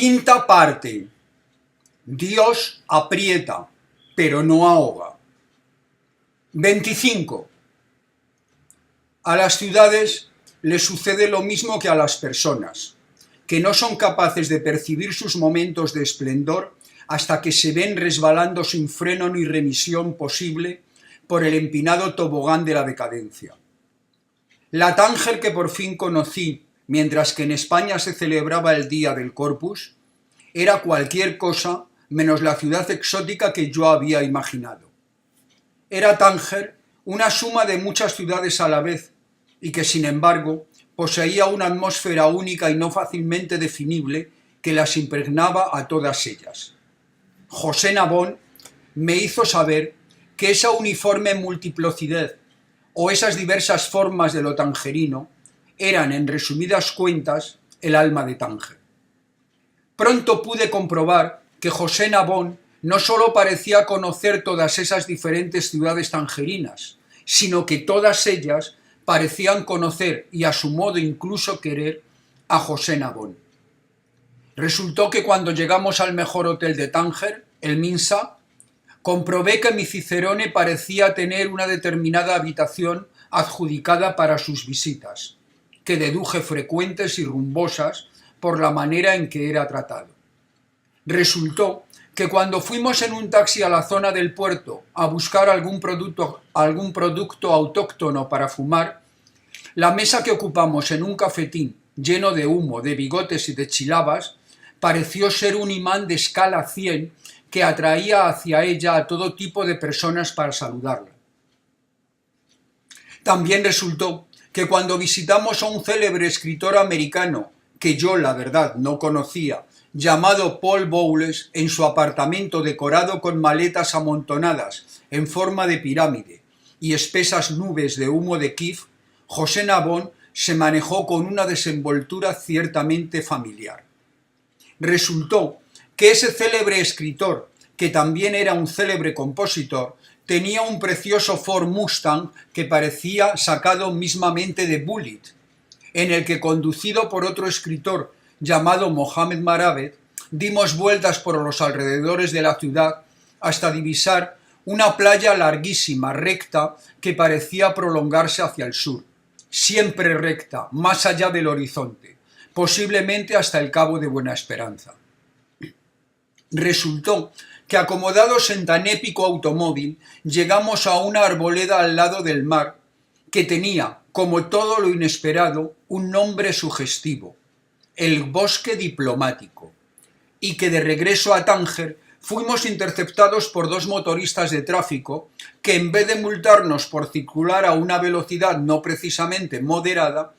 Quinta parte. Dios aprieta, pero no ahoga. 25. A las ciudades les sucede lo mismo que a las personas, que no son capaces de percibir sus momentos de esplendor hasta que se ven resbalando sin freno ni remisión posible por el empinado tobogán de la decadencia. La Tánger que por fin conocí, mientras que en España se celebraba el Día del Corpus, era cualquier cosa menos la ciudad exótica que yo había imaginado. Era Tánger una suma de muchas ciudades a la vez y que, sin embargo, poseía una atmósfera única y no fácilmente definible que las impregnaba a todas ellas. José Nabón me hizo saber que esa uniforme multiplicidad o esas diversas formas de lo tangerino eran, en resumidas cuentas, el alma de Tánger. Pronto pude comprobar que José Nabón no solo parecía conocer todas esas diferentes ciudades tangerinas, sino que todas ellas parecían conocer y a su modo incluso querer a José Nabón. Resultó que cuando llegamos al mejor hotel de Tánger, el Minsa, comprobé que mi Cicerone parecía tener una determinada habitación adjudicada para sus visitas, que deduje frecuentes y rumbosas por la manera en que era tratado. Resultó que cuando fuimos en un taxi a la zona del puerto a buscar algún producto autóctono para fumar, la mesa que ocupamos en un cafetín lleno de humo, de bigotes y de chilabas pareció ser un imán de escala 100 que atraía hacia ella a todo tipo de personas para saludarla. También resultó que cuando visitamos a un célebre escritor americano que yo, la verdad, no conocía, llamado Paul Bowles, en su apartamento decorado con maletas amontonadas en forma de pirámide y espesas nubes de humo de kif, José Nabón se manejó con una desenvoltura ciertamente familiar. Resultó que ese célebre escritor, que también era un célebre compositor, tenía un precioso Ford Mustang que parecía sacado mismamente de Bullitt, en el que, conducido por otro escritor llamado Mohamed Maravet, dimos vueltas por los alrededores de la ciudad hasta divisar una playa larguísima, recta, que parecía prolongarse hacia el sur, siempre recta, más allá del horizonte, posiblemente hasta el Cabo de Buena Esperanza. Resultó que, acomodados en tan épico automóvil, llegamos a una arboleda al lado del mar que tenía, como todo lo inesperado, un nombre sugestivo: el Bosque Diplomático, y que de regreso a Tánger fuimos interceptados por dos motoristas de tráfico que, en vez de multarnos por circular a una velocidad no precisamente moderada,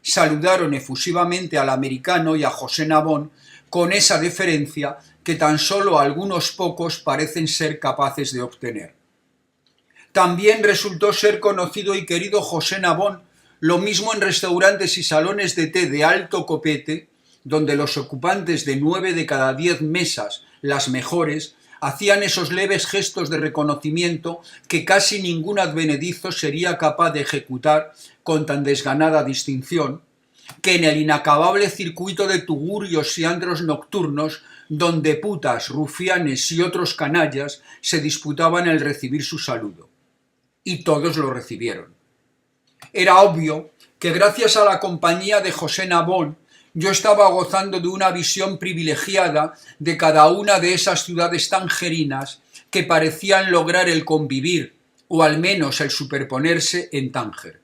saludaron efusivamente al americano y a José Nabón con esa deferencia que tan solo algunos pocos parecen ser capaces de obtener. También resultó ser conocido y querido José Nabón, lo mismo en restaurantes y salones de té de alto copete, donde los ocupantes de 9 de cada 10 mesas, las mejores, hacían esos leves gestos de reconocimiento que casi ningún advenedizo sería capaz de ejecutar con tan desganada distinción, que en el inacabable circuito de tugurios y antros nocturnos, donde putas, rufianes y otros canallas se disputaban el recibir su saludo. Y todos lo recibieron. Era obvio que, gracias a la compañía de José Nabón, yo estaba gozando de una visión privilegiada de cada una de esas ciudades tangerinas que parecían lograr el convivir, o al menos el superponerse, en Tánger.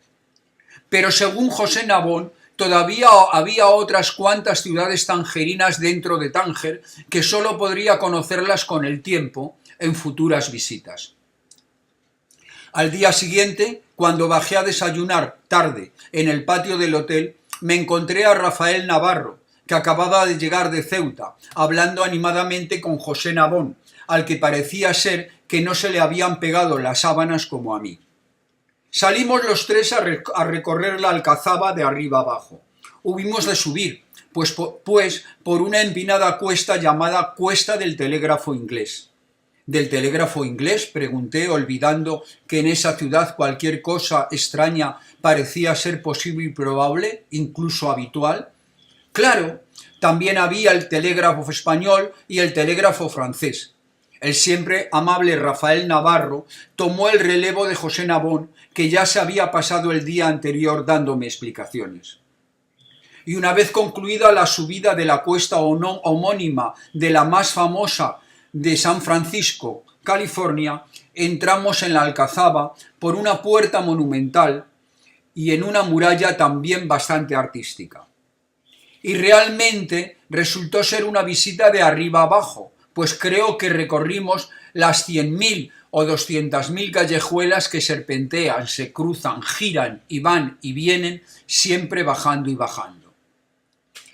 Pero según José Nabón, todavía había otras cuantas ciudades tangerinas dentro de Tánger que solo podría conocerlas con el tiempo en futuras visitas. Al día siguiente, cuando bajé a desayunar tarde en el patio del hotel, me encontré a Rafael Navarro, que acababa de llegar de Ceuta, hablando animadamente con José Nabón, al que parecía ser que no se le habían pegado las sábanas como a mí. Salimos los tres a recorrer la Alcazaba de arriba abajo. Hubimos de subir, pues por una empinada cuesta llamada Cuesta del Telégrafo Inglés. ¿Del telégrafo inglés?, pregunté, olvidando que en esa ciudad cualquier cosa extraña parecía ser posible y probable, incluso habitual. Claro, También había el telégrafo español y el telégrafo francés. El siempre amable Rafael Navarro tomó el relevo de José Nabón, que ya se había pasado el día anterior dándome explicaciones. Y una vez concluida la subida de la cuesta homónima de la más famosa de San Francisco, California, entramos en la Alcazaba por una puerta monumental y en una muralla también bastante artística. Y realmente resultó ser una visita de arriba abajo, pues creo que recorrimos las 100.000 o 200.000 callejuelas que serpentean, se cruzan, giran y van y vienen, siempre bajando y bajando.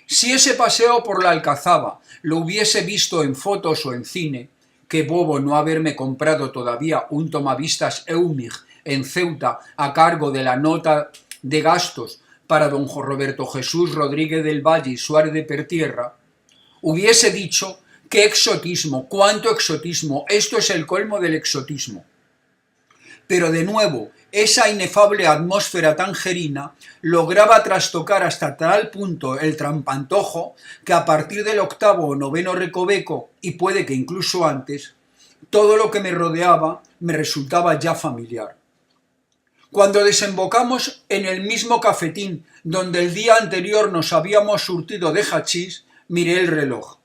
Si ese paseo por la Alcazaba lo hubiese visto en fotos o en cine, qué bobo no haberme comprado todavía un tomavistas Eumig en Ceuta a cargo de la nota de gastos para don Roberto Jesús Rodríguez del Valle y Suárez de Pertierra, hubiese dicho: ¡qué exotismo! ¡Cuánto exotismo! Esto es el colmo del exotismo. Pero de nuevo, esa inefable atmósfera tangerina lograba trastocar hasta tal punto el trampantojo que a partir del 8º o 9º recoveco, y puede que incluso antes, todo lo que me rodeaba me resultaba ya familiar. Cuando desembocamos en el mismo cafetín donde el día anterior nos habíamos surtido de hachís, miré el reloj.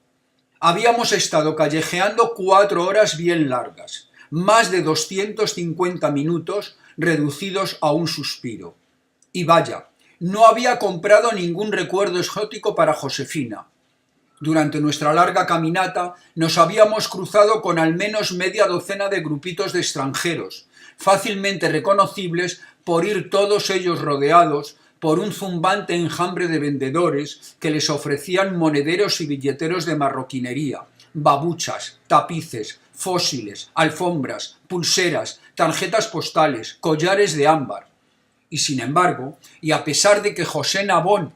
Habíamos estado callejeando 4 horas bien largas, más de 250 minutos reducidos a un suspiro. Y vaya, no había comprado ningún recuerdo exótico para Josefina. Durante nuestra larga caminata nos habíamos cruzado con al menos media docena de grupitos de extranjeros, fácilmente reconocibles por ir todos ellos rodeados por un zumbante enjambre de vendedores que les ofrecían monederos y billeteros de marroquinería, babuchas, tapices, fósiles, alfombras, pulseras, tarjetas postales, collares de ámbar. Y sin embargo, y a pesar de que José Nabón,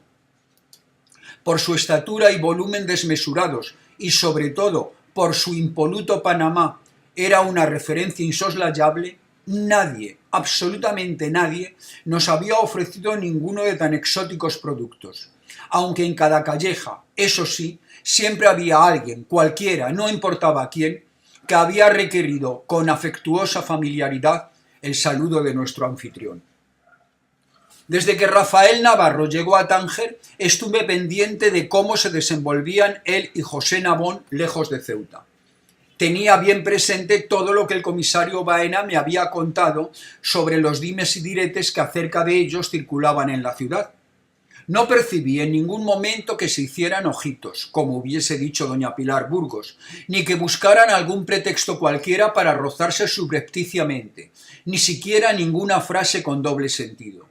por su estatura y volumen desmesurados, y sobre todo por su impoluto Panamá, era una referencia insoslayable, nadie, absolutamente nadie, nos había ofrecido ninguno de tan exóticos productos. Aunque en cada calleja, eso sí, siempre había alguien, cualquiera, no importaba quién, que había requerido con afectuosa familiaridad el saludo de nuestro anfitrión. Desde que Rafael Navarro llegó a Tánger, estuve pendiente de cómo se desenvolvían él y José Nabón lejos de Ceuta. Tenía bien presente todo lo que el comisario Baena me había contado sobre los dimes y diretes que acerca de ellos circulaban en la ciudad. No percibí en ningún momento que se hicieran ojitos, como hubiese dicho doña Pilar Burgos, ni que buscaran algún pretexto cualquiera para rozarse subrepticiamente, ni siquiera ninguna frase con doble sentido.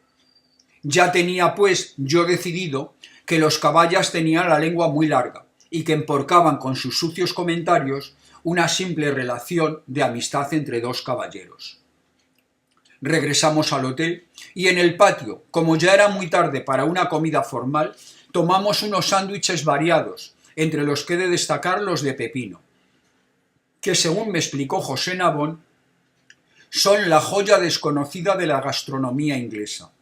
Ya tenía, pues, yo decidido que los caballas tenían la lengua muy larga y que emporcaban con sus sucios comentarios una simple relación de amistad entre dos caballeros. Regresamos al hotel y en el patio, como ya era muy tarde para una comida formal, tomamos unos sándwiches variados, entre los que he de destacar los de pepino, que según me explicó José Nabón, son la joya desconocida de la gastronomía inglesa.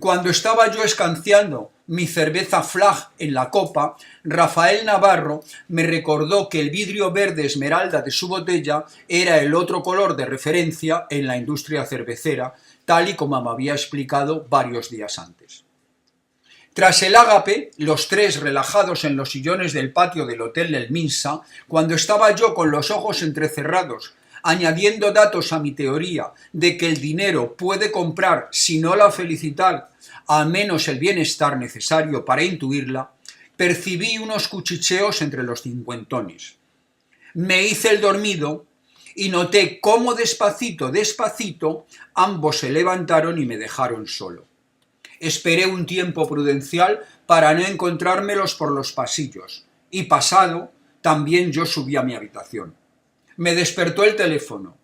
Cuando estaba yo escanciando mi cerveza Flag en la copa, Rafael Navarro me recordó que el vidrio verde esmeralda de su botella era el otro color de referencia en la industria cervecera, tal y como me había explicado varios días antes. Tras el ágape, los tres relajados en los sillones del patio del Hotel El Minsa, cuando estaba yo con los ojos entrecerrados, añadiendo datos a mi teoría de que el dinero puede comprar, si no la felicidad, al menos el bienestar necesario para intuirla, percibí unos cuchicheos entre los cincuentones. Me hice el dormido y noté cómo despacito, despacito, ambos se levantaron y me dejaron solo. Esperé un tiempo prudencial para no encontrármelos por los pasillos, y pasado, también yo subí a mi habitación. Me despertó el teléfono.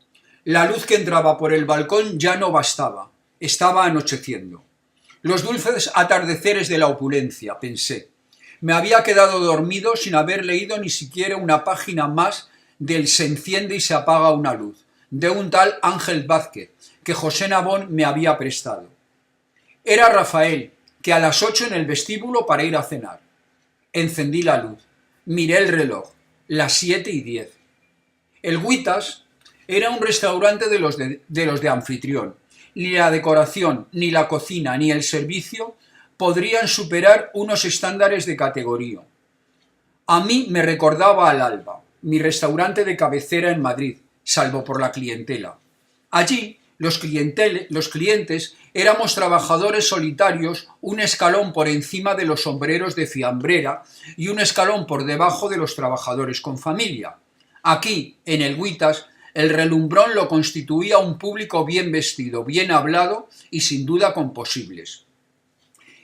La luz que entraba por el balcón ya no bastaba. Estaba anocheciendo. Los dulces atardeceres de la opulencia, pensé. Me había quedado dormido sin haber leído ni siquiera una página más del Se enciende y se apaga una luz, de un tal Ángel Vázquez, que José Nabón me había prestado. Era Rafael, que a las 8 en el vestíbulo para ir a cenar. Encendí la luz, miré el reloj, las 7:10. El Güitas era un restaurante de los de anfitrión. Ni la decoración, ni la cocina, ni el servicio podrían superar unos estándares de categoría. A mí me recordaba al Alba, mi restaurante de cabecera en Madrid, salvo por la clientela. Allí, los clientes éramos trabajadores solitarios, un escalón por encima de los sombreros de fiambrera y un escalón por debajo de los trabajadores con familia. Aquí, en el Güitas, el relumbrón lo constituía un público bien vestido, bien hablado y sin duda con posibles.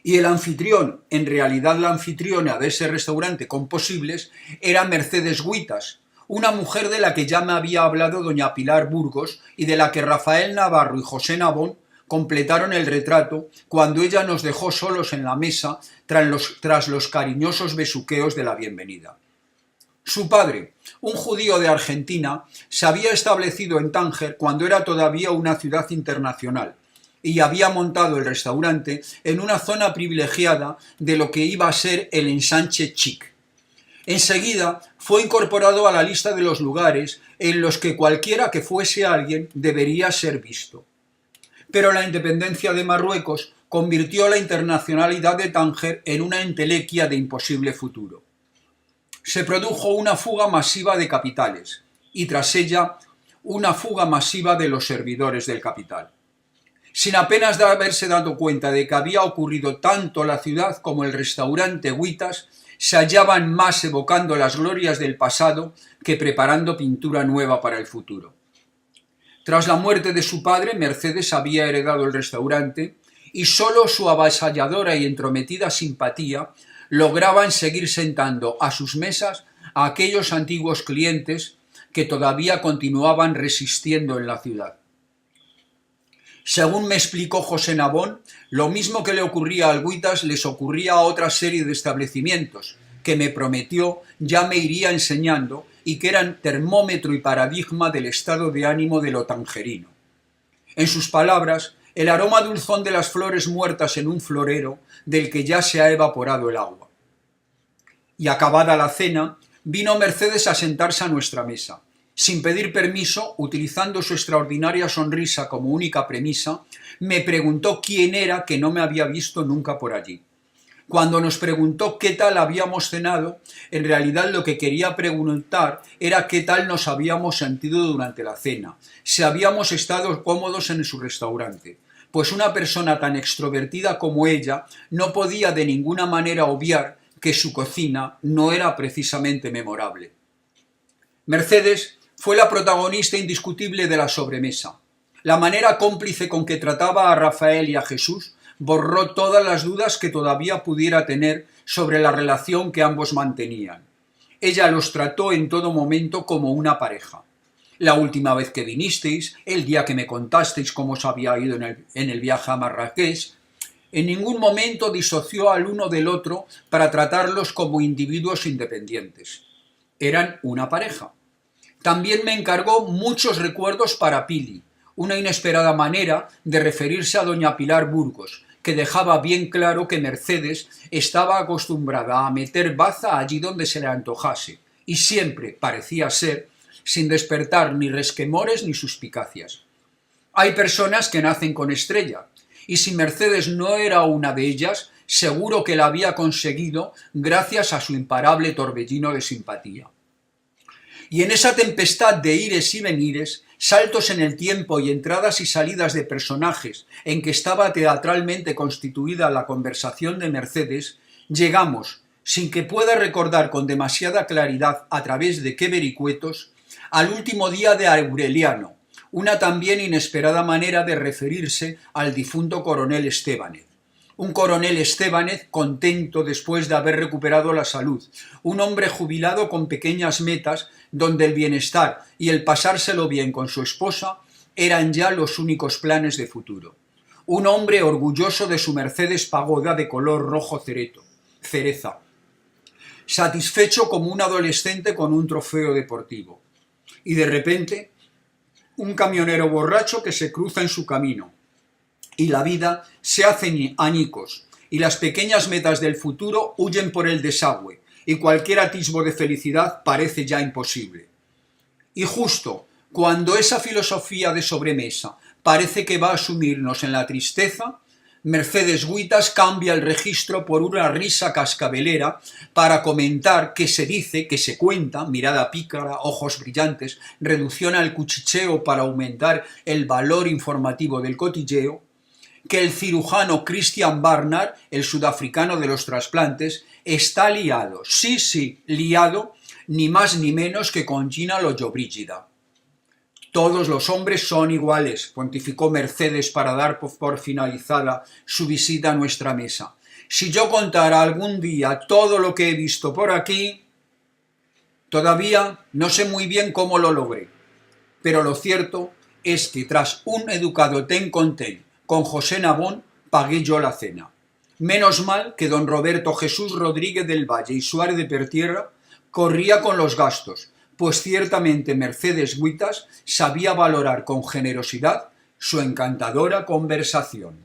Y el anfitrión, en realidad la anfitriona de ese restaurante con posibles, era Mercedes Güitas, una mujer de la que ya me había hablado doña Pilar Burgos y de la que Rafael Navarro y José Nabón completaron el retrato cuando ella nos dejó solos en la mesa tras los cariñosos besuqueos de la bienvenida. Su padre, un judío de Argentina, se había establecido en Tánger cuando era todavía una ciudad internacional y había montado el restaurante en una zona privilegiada de lo que iba a ser el ensanche chic. Enseguida fue incorporado a la lista de los lugares en los que cualquiera que fuese alguien debería ser visto. Pero la independencia de Marruecos convirtió la internacionalidad de Tánger en una entelequia de imposible futuro. Se produjo una fuga masiva de capitales y tras ella una fuga masiva de los servidores del capital. Sin apenas haberse dado cuenta de que había ocurrido tanto la ciudad como el restaurante Güitas se hallaban más evocando las glorias del pasado que preparando pintura nueva para el futuro. Tras la muerte de su padre, Mercedes había heredado el restaurante y solo su avasalladora y entrometida simpatía lograban seguir sentando a sus mesas a aquellos antiguos clientes que todavía continuaban resistiendo en la ciudad. Según me explicó José Nabón, lo mismo que le ocurría al Güitas les ocurría a otra serie de establecimientos que me prometió ya me iría enseñando y que eran termómetro y paradigma del estado de ánimo de lo tangerino. En sus palabras, el aroma dulzón de las flores muertas en un florero del que ya se ha evaporado el agua. Y acabada la cena, vino Mercedes a sentarse a nuestra mesa. Sin pedir permiso, utilizando su extraordinaria sonrisa como única premisa, me preguntó quién era que no me había visto nunca por allí. Cuando nos preguntó qué tal habíamos cenado, en realidad lo que quería preguntar era qué tal nos habíamos sentido durante la cena, si habíamos estado cómodos en su restaurante, pues una persona tan extrovertida como ella no podía de ninguna manera obviar que su cocina no era precisamente memorable. Mercedes fue la protagonista indiscutible de la sobremesa. La manera cómplice con que trataba a Rafael y a Jesús borró todas las dudas que todavía pudiera tener sobre la relación que ambos mantenían. Ella los trató en todo momento como una pareja. La última vez que vinisteis, el día que me contasteis cómo os había ido en el viaje a Marrakech, en ningún momento disoció al uno del otro para tratarlos como individuos independientes. Eran una pareja. También me encargó muchos recuerdos para Pili, una inesperada manera de referirse a doña Pilar Burgos, que dejaba bien claro que Mercedes estaba acostumbrada a meter baza allí donde se le antojase, y siempre, parecía ser, sin despertar ni resquemores ni suspicacias. Hay personas que nacen con estrella, y si Mercedes no era una de ellas, seguro que la había conseguido gracias a su imparable torbellino de simpatía. Y en esa tempestad de ires y venires, saltos en el tiempo y entradas y salidas de personajes en que estaba teatralmente constituida la conversación de Mercedes, llegamos, sin que pueda recordar con demasiada claridad a través de qué vericuetos, al último día de Aureliano, una también inesperada manera de referirse al difunto coronel Estébanez. Un coronel Estébanez contento después de haber recuperado la salud, un hombre jubilado con pequeñas metas donde el bienestar y el pasárselo bien con su esposa eran ya los únicos planes de futuro. Un hombre orgulloso de su Mercedes Pagoda de color rojo cereza, satisfecho como un adolescente con un trofeo deportivo. Y de repente, un camionero borracho que se cruza en su camino, y la vida se hace añicos, y las pequeñas metas del futuro huyen por el desagüe, y cualquier atisbo de felicidad parece ya imposible. Y justo cuando esa filosofía de sobremesa parece que va a sumirnos en la tristeza, Mercedes Guitas cambia el registro por una risa cascabelera para comentar que se dice, que se cuenta, mirada pícara, ojos brillantes, reducción al cuchicheo para aumentar el valor informativo del cotilleo, que el cirujano Christian Barnard, el sudafricano de los trasplantes, está liado, sí, liado, ni más ni menos que con Gina Lollobrigida. Todos los hombres son iguales, pontificó Mercedes para dar por finalizada su visita a nuestra mesa. Si yo contara algún día todo lo que he visto por aquí, todavía no sé muy bien cómo lo logré, pero lo cierto es que tras un educado ten con ten con José Nabón, pagué yo la cena. Menos mal que don Roberto Jesús Rodríguez del Valle y Suárez de Pertierra corría con los gastos, pues ciertamente Mercedes Guitas sabía valorar con generosidad su encantadora conversación.